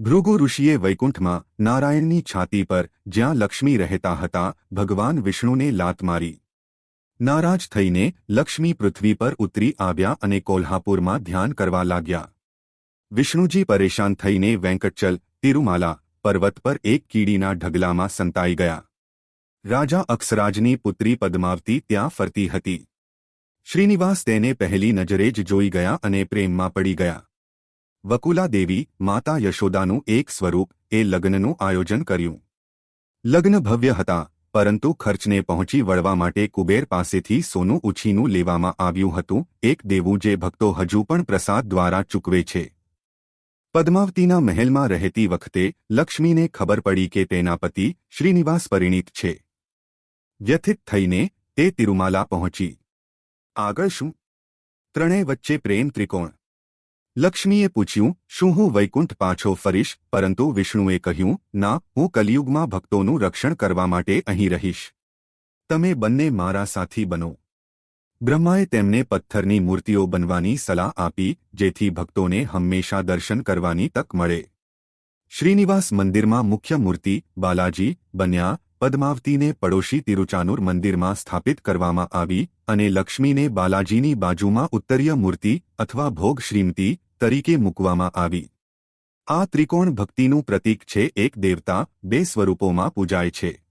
ભૃગુ ઋષિએ વૈકુંઠમાં નારાયણની છાતી પર જ્યાં લક્ષ્મી રહેતા હતા ભગવાન વિષ્ણુને લાત મારી. નારાજ થઈને લક્ષ્મી પૃથ્વી પર ઉતરી આવ્યા અને કોલ્હાપુરમાં ધ્યાન કરવા લાગ્યા. વિષ્ણુજી પરેશાન થઈને વેંકટચલ તિરુમાલા પર્વત પર એક કીડીના ઢગલામાં સંતાઈ ગયા. રાજા અક્ષરાજની પુત્રી પદ્માવતી ત્યાં ફરતી હતી. શ્રીનિવાસ તેને પહેલી નજરે જ જોઈ ગયા અને પ્રેમમાં પડી ગયા. વકુલા દેવી માતા યશોદાનું એક સ્વરૂપ એ લગ્નનું આયોજન કર્યું. લગ્ન ભવ્ય હતા, પરંતુ ખર્ચને પહોંચી વળવા માટે કુબેર પાસેથી સોનું ઉછીનું લેવામાં આવ્યું હતું, એક દેવું જે ભક્તો હજુ પણ પ્રસાદ દ્વારા ચૂકવે છે. પદ્માવતીના મહેલમાં રહેતી વખતે લક્ષ્મીને ખબર પડી કે તેના પતિ શ્રીનિવાસ પરિણીત છે. વ્યથિત થઈને તે તિરુમાલા પહોંચી. આગળ શું? ત્રણેય વચ્ચે પ્રેમ ત્રિકોણ. લક્ષ્મીએ પૂછ્યું, શું હું વૈકુંઠ પાછો ફરીશ? પરંતુ વિષ્ણુએ કહ્યું, ના, હું કલિયુગમાં ભક્તોનું રક્ષણ કરવા માટે અહીં રહીશ. તમે બંને મારા સાથી બનો. બ્રહ્માએ તેમને પથ્થરની મૂર્તિઓ બનવાની સલાહ આપી, જેથી ભક્તોને હંમેશા દર્શન કરવાની તક મળે. શ્રીનિવાસ મંદિરમાં મુખ્ય મૂર્તિ બાલાજી બન્યા. પદ્માવતીને પડોશી તિરુચાનુર મંદિરમાં સ્થાપિત કરવામાં આવી અને લક્ષ્મીને બાલાજીની બાજુમાં ઉત્તરીય મૂર્તિ અથવા ભોગ શ્રીમતી તરીકે મૂકવામાં આવી. આ ત્રિકોણ ભક્તિનું પ્રતીક છે. એક દેવતા બે સ્વરૂપોમાં પૂજાય છે.